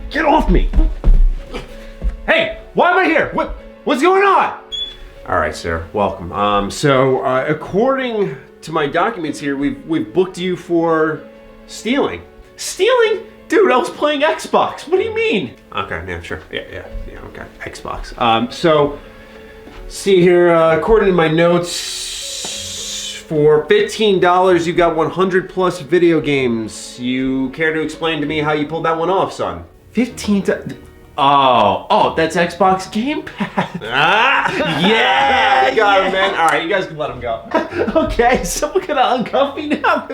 Get off me! Hey, why am I here? What's going on? All right, sir, welcome. According to my documents here, we've booked you for stealing. Stealing? Dude, I was playing Xbox. What do you mean? Okay, yeah, sure. Yeah, okay. Xbox. See here, according to my notes, for $15, you got 100 plus video games. You care to explain to me how you pulled that one off, son? 15 Oh, that's Xbox Game Pass. Yeah, you got him, man. All right, you guys can let him go. Okay, someone gonna uncuff me now.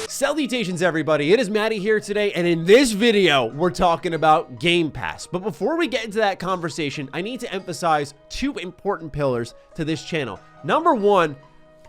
Salutations, everybody. It is Maddie here today, and in this video, we're talking about Game Pass. But before we get into that conversation, I need to emphasize two important pillars to this channel. Number one,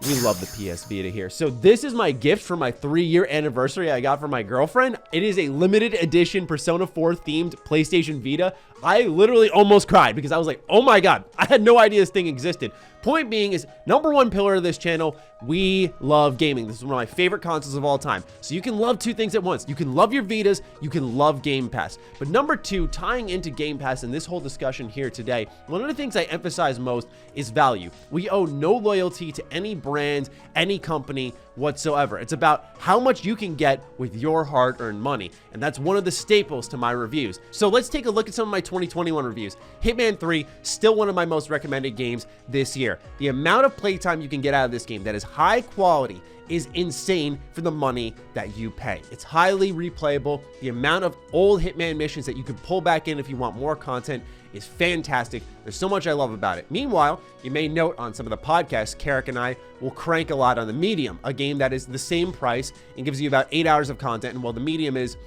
we love the PS Vita here. So this is my gift for my 3-year anniversary I got from my girlfriend. It is a limited edition Persona 4 themed PlayStation Vita. I literally almost cried because I was like, oh my God, I had no idea this thing existed. Point being is, number one pillar of this channel, we love gaming. This is one of my favorite consoles of all time. So you can love two things at once. You can love your Vitas, you can love Game Pass. But number two, tying into Game Pass and this whole discussion here today, one of the things I emphasize most is value. We owe no loyalty to any brand, any company whatsoever. It's about how much you can get with your hard-earned money. And that's one of the staples to my reviews. So let's take a look at some of my 2021 reviews. Hitman 3, still one of my most recommended games this year. The amount of playtime you can get out of this game that is high quality is insane for the money that you pay. It's highly replayable. The amount of old Hitman missions that you can pull back in if you want more content is fantastic. There's so much I love about it. Meanwhile, you may note on some of the podcasts, Carrick and I will crank a lot on the Medium, a game that is the same price and gives you about 8 hours of content, and while the Medium is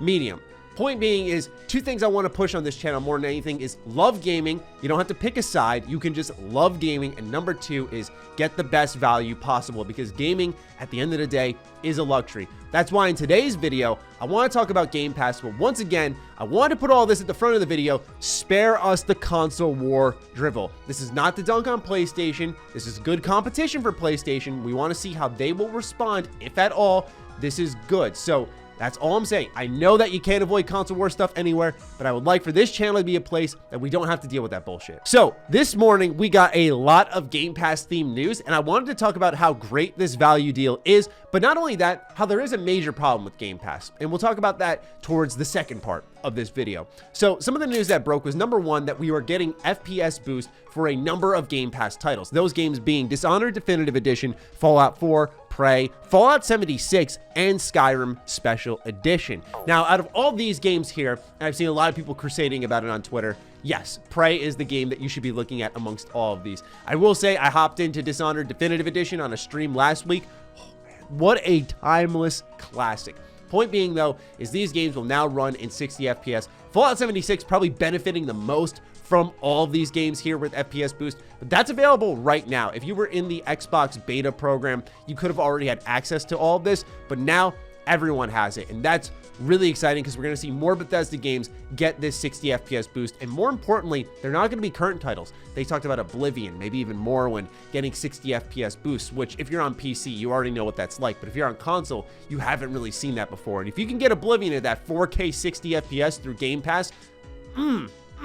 medium. Point being is, two things I want to push on this channel more than anything is love gaming. You don't have to pick a side. You can just love gaming. And number two is get the best value possible, because gaming at the end of the day is a luxury. That's why in today's video, I want to talk about Game Pass. But once again, I want to put all this at the front of the video. Spare us the console war drivel. This is not the dunk on PlayStation. This is good competition for PlayStation. We want to see how they will respond, if at all. This is good. So that's all I'm saying. I know that you can't avoid console war stuff anywhere, but I would like for this channel to be a place that we don't have to deal with that bullshit. So this morning, we got a lot of Game Pass themed news, and I wanted to talk about how great this value deal is, but not only that, how there is a major problem with Game Pass. And we'll talk about that towards the second part of this video. So some of the news that broke was, number one, that we were getting FPS boost for a number of Game Pass titles. Those games being Dishonored Definitive Edition, Fallout 4, Prey, Fallout 76, and Skyrim Special Edition. Now, out of all these games here, and I've seen a lot of people crusading about it on Twitter, yes, Prey is the game that you should be looking at amongst all of these. I will say I hopped into Dishonored Definitive Edition on a stream last week. Oh, man, what a timeless classic. Point being, though, is these games will now run in 60 FPS. Fallout 76 probably benefiting the most from all of these games here with FPS boost, but that's available right now. If you were in the Xbox beta program, you could have already had access to all of this, but now everyone has it, and that's really exciting because we're going to see more Bethesda games get this 60 FPS boost, and more importantly, they're not going to be current titles. They talked about Oblivion, maybe even Morrowind, getting 60 FPS boosts, which if you're on PC, you already know what that's like, but if you're on console, you haven't really seen that before. And if you can get Oblivion at that 4K 60 FPS through Game Pass,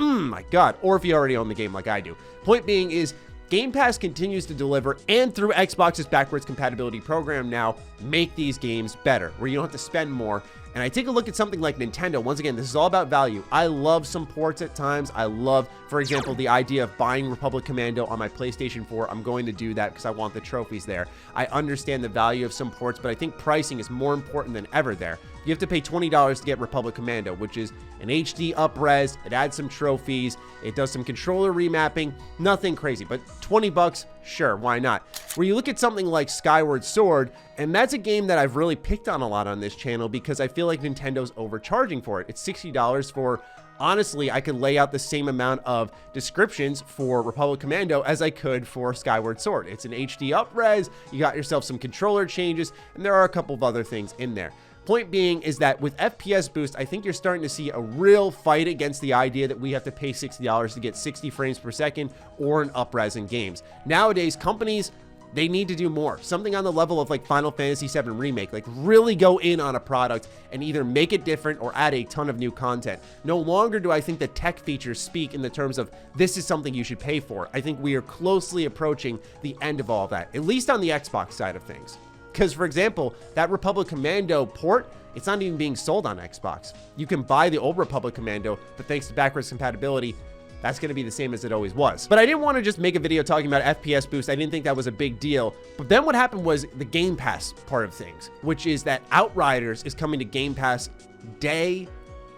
my God, or if you already own the game like I do. Point being is, Game Pass continues to deliver, and through Xbox's backwards compatibility program now, make these games better, where you don't have to spend more. And I take a look at something like Nintendo. Once again, this is all about value. I love some ports at times. I love, for example, the idea of buying Republic Commando on my PlayStation 4. I'm going to do that because I want the trophies there. I understand the value of some ports, but I think pricing is more important than ever there. You have to pay $20 to get Republic Commando, which is an HD up-res. It adds some trophies. It does some controller remapping. Nothing crazy, but 20 bucks, sure, why not? Where you look at something like Skyward Sword, and that's a game that I've really picked on a lot on this channel because I feel like Nintendo's overcharging for it. It's $60 for, honestly, I could lay out the same amount of descriptions for Republic Commando as I could for Skyward Sword. It's an HD up-res, you got yourself some controller changes, and there are a couple of other things in there. Point being is that with FPS boost, I think you're starting to see a real fight against the idea that we have to pay $60 to get 60 frames per second or an up-res in games. Nowadays, companies they need to do more. Something on the level of like Final Fantasy VII Remake, like really go in on a product and either make it different or add a ton of new content. No longer do I think the tech features speak in the terms of this is something you should pay for. I think we are closely approaching the end of all of that, at least on the Xbox side of things. Because, for example, that Republic Commando port, it's not even being sold on Xbox. You can buy the old Republic Commando, but thanks to backwards compatibility, that's going to be the same as it always was. But I didn't want to just make a video talking about FPS boost. I didn't think that was a big deal. But then what happened was the Game Pass part of things, which is that Outriders is coming to Game Pass day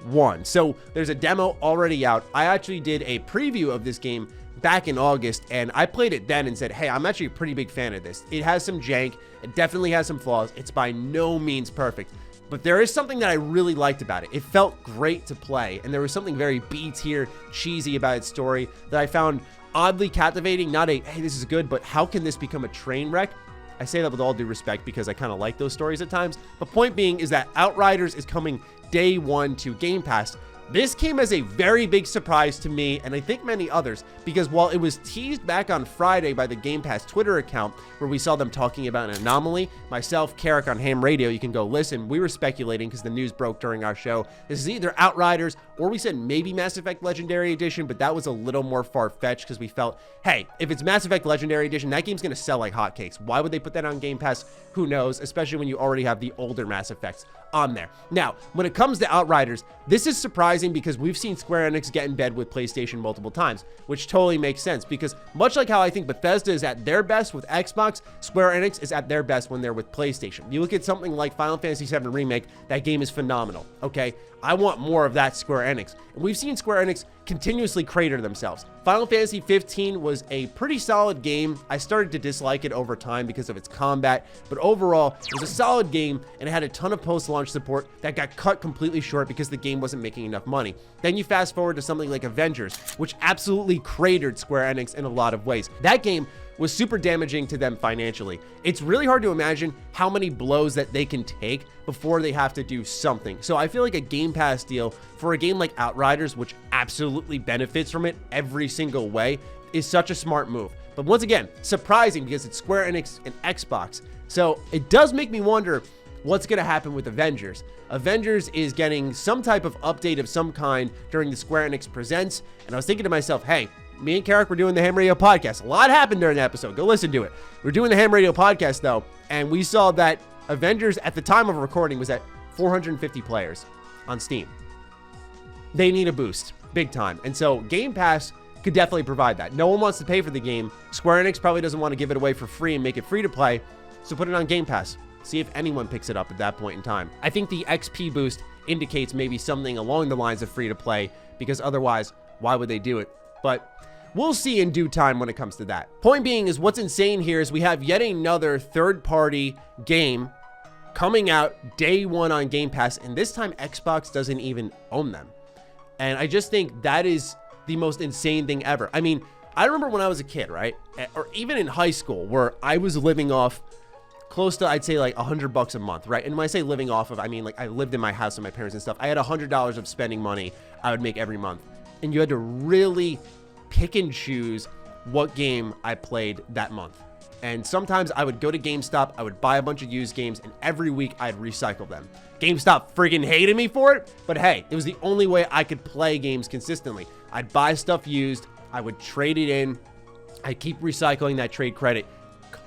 one. So there's a demo already out. I actually did a preview of this game back in August, and I played it then and said, hey, I'm actually a pretty big fan of this. It has some jank. It definitely has some flaws. It's by no means perfect. But there is something that I really liked about it. It felt great to play, and there was something very B-tier cheesy about its story that I found oddly captivating. Not a, hey, this is good, but how can this become a train wreck? I say that with all due respect because I kind of like those stories at times. But point being is that Outriders is coming day one to Game Pass. This came as a very big surprise to me, and I think many others, because while it was teased back on Friday by the Game Pass Twitter account, where we saw them talking about an anomaly, myself, Carrick on Ham Radio, you can go listen, we were speculating because the news broke during our show. This is either Outriders, or we said maybe Mass Effect Legendary Edition, but that was a little more far-fetched because we felt, hey, if it's Mass Effect Legendary Edition, that game's going to sell like hotcakes. Why would they put that on Game Pass? Who knows, especially when you already have the older Mass Effects on there. Now, when it comes to Outriders, this is surprising because we've seen Square Enix get in bed with PlayStation multiple times, which totally makes sense because much like how I think Bethesda is at their best with Xbox, Square Enix is at their best when they're with PlayStation. You look at something like Final Fantasy VII Remake, that game is phenomenal, okay? I want more of that Square Enix. And we've seen Square Enix continuously crater themselves. Final Fantasy 15 was a pretty solid game. I started to dislike it over time because of its combat, but overall, it was a solid game and it had a ton of post-launch support that got cut completely short because the game wasn't making enough money. Then you fast forward to something like Avengers, which absolutely cratered Square Enix in a lot of ways. That game was super damaging to them financially. It's really hard to imagine how many blows that they can take before they have to do something. So I feel like a Game Pass deal for a game like Outriders, which absolutely benefits from it every single way, is such a smart move. But once again, surprising because it's Square Enix and Xbox. So it does make me wonder what's going to happen with Avengers. Avengers is getting some type of update of some kind during the Square Enix Presents, and I was thinking to myself, hey, me and Carrick were doing the Ham Radio podcast. A lot happened during the episode. Go listen to it. We're doing the Ham Radio podcast, though, and we saw that Avengers, at the time of recording, was at 450 players on Steam. They need a boost, big time. And so Game Pass could definitely provide that. No one wants to pay for the game. Square Enix probably doesn't want to give it away for free and make it free to play, so put it on Game Pass. See if anyone picks it up at that point in time. I think the XP boost indicates maybe something along the lines of free to play, because otherwise, why would they do it? But we'll see in due time when it comes to that. Point being is what's insane here is we have yet another third-party game coming out day one on Game Pass, and this time Xbox doesn't even own them. And I just think that is the most insane thing ever. I mean, I remember when I was a kid, right? Or even in high school, where I was living off close to, I'd say, like $100 a month, right? And when I say living off of, I mean, like, I lived in my house with my parents and stuff. I had $100 of spending money I would make every month. And you had to really pick and choose what game I played that month. And sometimes I would go to GameStop, I would buy a bunch of used games, and every week I'd recycle them. GameStop friggin' hated me for it, but hey, it was the only way I could play games consistently. I'd buy stuff used, I would trade it in, I'd keep recycling that trade credit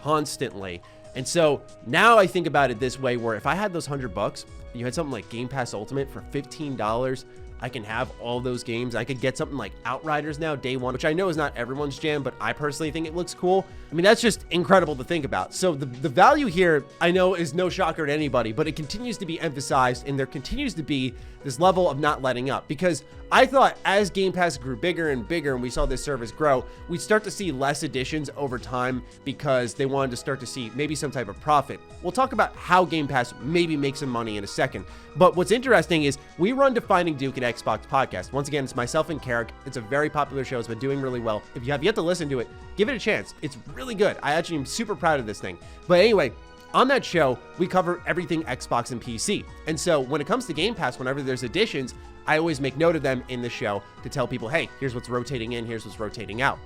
constantly. And so now I think about it this way, where if I had those $100, you had something like Game Pass Ultimate for $15, I can have all those games. I could get something like Outriders now, day one, which I know is not everyone's jam, but I personally think it looks cool. I mean, that's just incredible to think about. So the value here, I know, is no shocker to anybody, but it continues to be emphasized, and there continues to be this level of not letting up, because I thought as Game Pass grew bigger and bigger and we saw this service grow, we'd start to see less additions over time because they wanted to start to see maybe some type of profit. We'll talk about how Game Pass maybe makes some money in a second. But what's interesting is we run Defining Duke at Xbox podcast. Once again, it's myself and Carrick. It's a very popular show. It's been doing really well. If you have yet to listen to it, give it a chance. It's really good. I actually am super proud of this thing. But anyway, on that show, we cover everything Xbox and PC. And so when it comes to Game Pass, whenever there's additions, I always make note of them in the show to tell people, hey, here's what's rotating in, here's what's rotating out.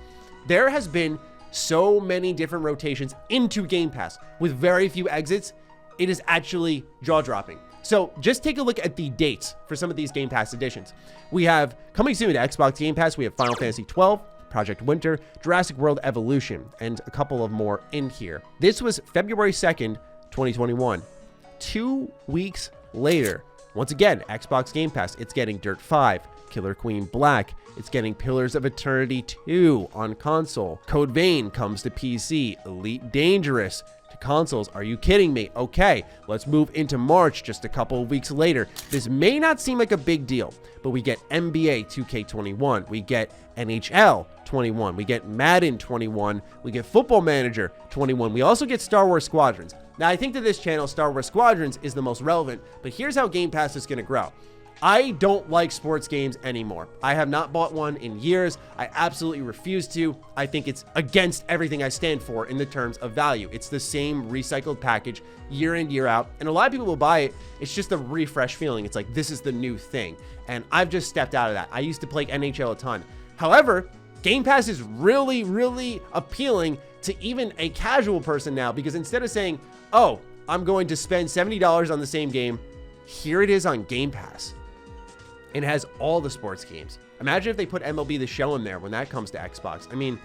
There has been so many different rotations into Game Pass with very few exits, it is actually jaw-dropping. So just take a look at the dates for some of these Game Pass editions. We have coming soon to Xbox Game Pass, we have Final Fantasy 12, Project Winter, Jurassic World Evolution, and a couple of more in here. This was February 2nd, 2021. 2 weeks later, once again, Xbox Game Pass, it's getting Dirt 5, Killer Queen Black, it's getting Pillars of Eternity 2 on console. Code Vein comes to PC, Elite Dangerous to consoles. Are you kidding me? Okay, let's move into March just a couple of weeks later. This may not seem like a big deal, but we get NBA 2K21, we get NHL 21, we get Madden 21, we get Football Manager 21, we also get Star Wars Squadrons. Now, I think to this channel, Star Wars Squadrons is the most relevant, but here's how Game Pass is going to grow. I don't like sports games anymore. I have not bought one in years. I absolutely refuse to. I think it's against everything I stand for in the terms of value. It's the same recycled package year in, year out. And a lot of people will buy it. It's just a refresh feeling. It's like, this is the new thing. And I've just stepped out of that. I used to play NHL a ton. However, Game Pass is really, really appealing to even a casual person now, because instead of saying, oh, I'm going to spend $70 on the same game, here it is on Game Pass. And it has all the sports games. Imagine if they put MLB The Show in there when that comes to Xbox. I mean,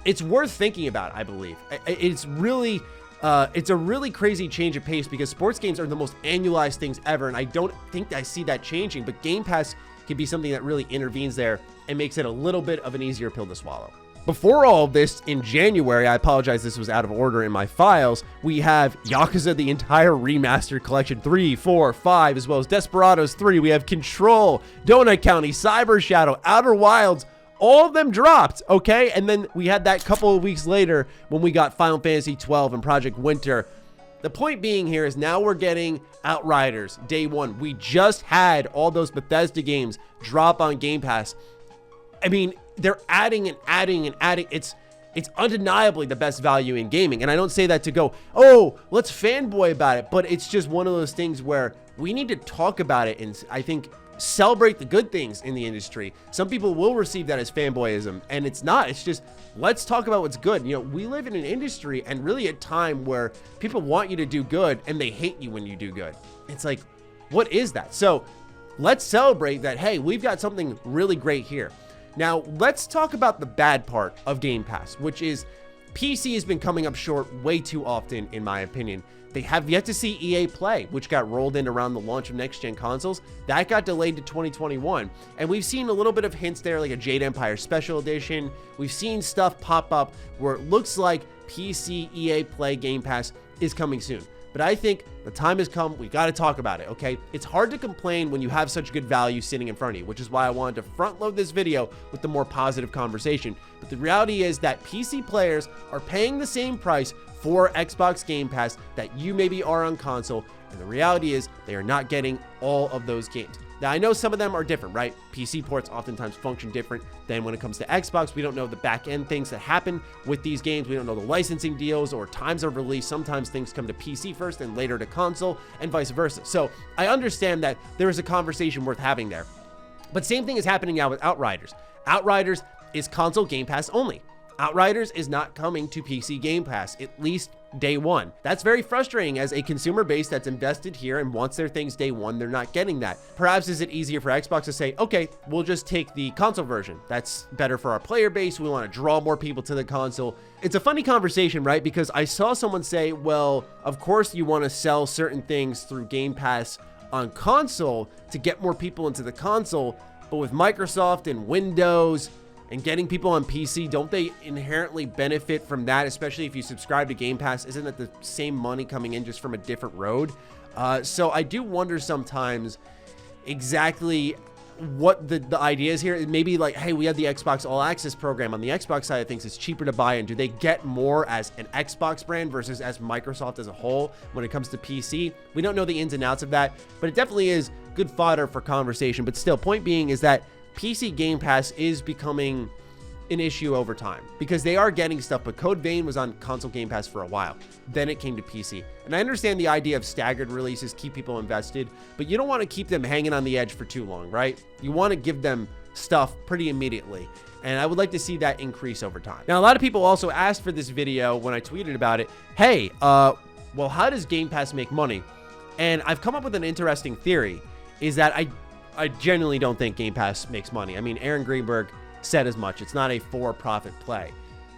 it's worth thinking about, I believe. It's a really crazy change of pace, because sports games are the most annualized things ever, and I don't think I see that changing, but Game Pass can be something that really intervenes there and makes it a little bit of an easier pill to swallow. Before all of this, in January, I apologize, this was out of order in my files, we have Yakuza, the entire remastered collection, 3, 4, 5, as well as Desperados 3, we have Control, Donut County, Cyber Shadow, Outer Wilds, all of them dropped, okay? And then we had that couple of weeks later when we got Final Fantasy 12 and Project Winter. The point being here is now we're getting Outriders, day one. We just had all those Bethesda games drop on Game Pass. I mean, they're adding and adding and adding. It's undeniably the best value in gaming. And I don't say that to go, oh, let's fanboy about it. But it's just one of those things where we need to talk about it and I think celebrate the good things in the industry. Some people will receive that as fanboyism, and it's not. It's just, let's talk about what's good. You know, we live in an industry and really a time where people want you to do good and they hate you when you do good. It's like, what is that? So let's celebrate that, hey, we've got something really great here. Now, let's talk about the bad part of Game Pass, which is PC has been coming up short way too often, in my opinion. They have yet to see EA Play, which got rolled in around the launch of next-gen consoles. That got delayed to 2021. And we've seen a little bit of hints there, like a Jade Empire Special Edition. We've seen stuff pop up where it looks like PC EA Play Game Pass is coming soon. But I think the time has come. We got to talk about it, okay? It's hard to complain when you have such good value sitting in front of you, which is why I wanted to front load this video with the more positive conversation. But the reality is that PC players are paying the same price for Xbox Game Pass that you maybe are on console, and the reality is they are not getting all of those games. Now, I know some of them are different, right? PC ports oftentimes function different than when it comes to Xbox. We don't know the back-end things that happen with these games. We don't know the licensing deals or times of release. Sometimes things come to PC first and later to console, and vice versa. So I understand that there is a conversation worth having there. But same thing is happening now with Outriders. Outriders is console Game Pass only. Outriders is not coming to PC Game Pass, at least day one. That's very frustrating as a consumer base that's invested here and wants their things day one. They're not getting that. Perhaps is it easier for Xbox to say, okay, we'll just take the console version. That's better for our player base. We want to draw more people to the console. It's a funny conversation, right? Because I saw someone say, well, of course you want to sell certain things through Game Pass on console to get more people into the console, but with Microsoft and Windows and getting people on PC, don't they inherently benefit from that, especially if you subscribe to Game Pass? Isn't that the same money coming in just from a different road? So I do wonder sometimes exactly what the idea is here. Maybe like, hey, we have the Xbox All Access program. On the Xbox side of things, it's cheaper to buy in. Do they get more as an Xbox brand versus as Microsoft as a whole when it comes to PC? We don't know the ins and outs of that, but it definitely is good fodder for conversation. But still, point being is that PC Game Pass is becoming an issue over time because they are getting stuff, but Code Vein was on console Game Pass for a while. Then it came to PC. And I understand the idea of staggered releases keep people invested, but you don't want to keep them hanging on the edge for too long, right? You want to give them stuff pretty immediately. And I would like to see that increase over time. Now, a lot of people also asked for this video when I tweeted about it. Hey, well, how does Game Pass make money? And I've come up with an interesting theory, is that I genuinely don't think Game Pass makes money. I mean, Aaron Greenberg said as much. It's not a for-profit play.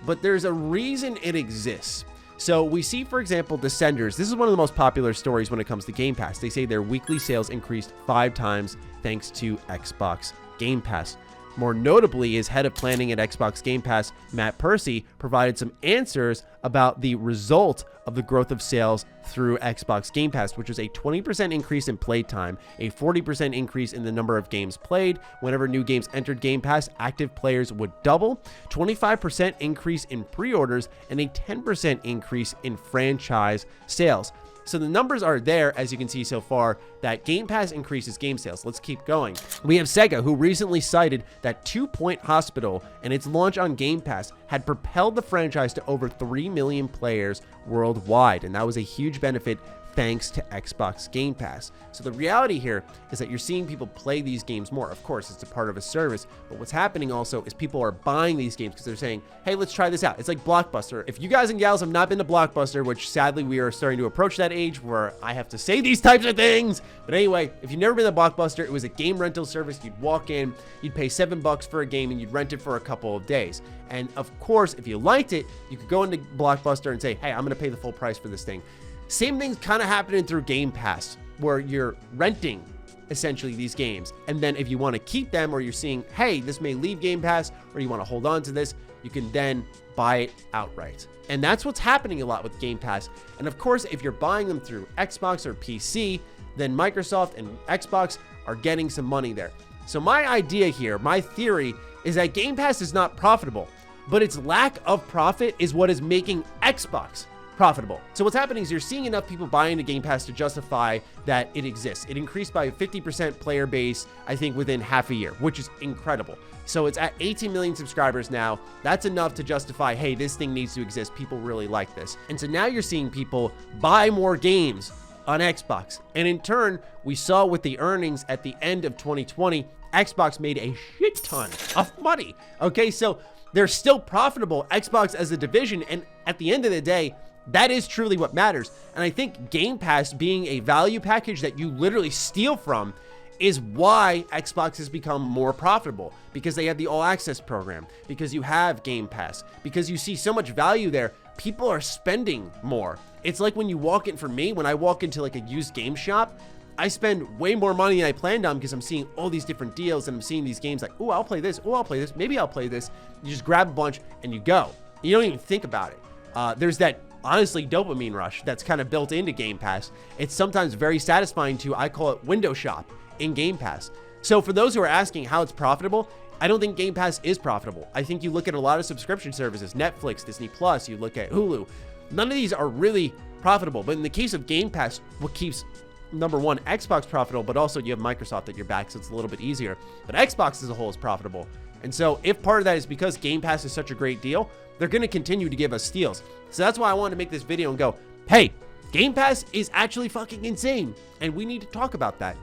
But there's a reason it exists. So we see, for example, Descenders. This is one of the most popular stories when it comes to Game Pass. They say their weekly sales increased 5 times thanks to Xbox Game Pass. More notably, his head of planning at Xbox Game Pass, Matt Percy, provided some answers about the result of the growth of sales through Xbox Game Pass, which was a 20% increase in playtime, a 40% increase in the number of games played. Whenever new games entered Game Pass, active players would double, 25% increase in pre-orders, and a 10% increase in franchise sales. So the numbers are there, as you can see so far, that Game Pass increases game sales. Let's keep going. We have Sega, who recently cited that 2 Point Hospital and its launch on Game Pass had propelled the franchise to over 3 million players worldwide, and that was a huge benefit thanks to Xbox Game Pass. So the reality here is that you're seeing people play these games more. Of course, it's a part of a service, but what's happening also is people are buying these games because they're saying, hey, let's try this out. It's like Blockbuster. If you guys and gals have not been to Blockbuster, which sadly we are starting to approach that age where I have to say these types of things, but anyway, if you've never been to Blockbuster, it was a game rental service. You'd walk in, you'd pay $7 for a game, and you'd rent it for a couple of days. And of course, if you liked it, you could go into Blockbuster and say, hey, I'm gonna pay the full price for this thing. Same thing's kind of happening through Game Pass, where you're renting essentially these games. And then if you want to keep them, or you're seeing, hey, this may leave Game Pass, or you want to hold on to this, you can then buy it outright. And that's what's happening a lot with Game Pass. And of course, if you're buying them through Xbox or PC, then Microsoft and Xbox are getting some money there. So my idea here, my theory, is that Game Pass is not profitable, but its lack of profit is what is making Xbox profitable. So what's happening is you're seeing enough people buying the Game Pass to justify that it exists. It increased by a 50% player base, I think, within half a year, which is incredible. So it's at 18 million subscribers now. That's enough to justify, hey, this thing needs to exist. People really like this. And so now you're seeing people buy more games on Xbox. And in turn, we saw with the earnings at the end of 2020, Xbox made a shit ton of money. Okay, so they're still profitable, Xbox as a division. And at the end of the day, that is truly what matters. And I think Game Pass being a value package that you literally steal from is why Xbox has become more profitable, because they have the All Access program, because you have Game Pass, because you see so much value there. People are spending more. It's like when you walk in, for me, when I walk into like a used game shop, I spend way more money than I planned on because I'm seeing all these different deals and I'm seeing these games like, oh, I'll play this. Oh, I'll play this. Maybe I'll play this. You just grab a bunch and you go. You don't even think about it. There's that honestly dopamine rush that's kind of built into Game Pass. It's sometimes very satisfying to, I call it window shop in Game Pass. So for those who are asking how it's profitable, I don't think Game Pass is profitable. I think you look at a lot of subscription services, Netflix, Disney Plus, you look at Hulu, none of these are really profitable. But in the case of Game Pass, what keeps number one, Xbox profitable, but also you have Microsoft at your back, so it's a little bit easier. But Xbox as a whole is profitable. And so if part of that is because Game Pass is such a great deal, they're going to continue to give us steals. So that's why I wanted to make this video and go, hey, Game Pass is actually fucking insane, and we need to talk about that.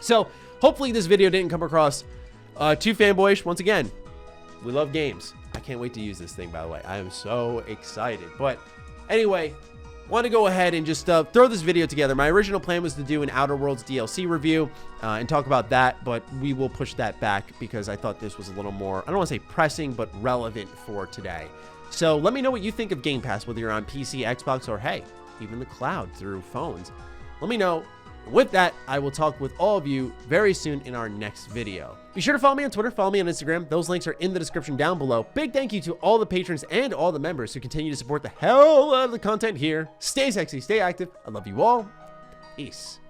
So hopefully this video didn't come across too fanboyish. Once again, we love games. I can't wait to use this thing, by the way. I am so excited. But anyway, want to go ahead and just throw this video together. My original plan was to do an Outer Worlds DLC review and talk about that, but we will push that back because I thought this was a little more, I don't want to say pressing, but relevant for today. So let me know what you think of Game Pass, whether you're on PC, Xbox, or hey, even the cloud through phones. Let me know. With that, I will talk with all of you very soon in our next video. Be sure to follow me on Twitter, follow me on Instagram. Those links are in the description down below. Big thank you to all the patrons and all the members who continue to support the hell out of the content here. Stay sexy, stay active. I love you all. Peace.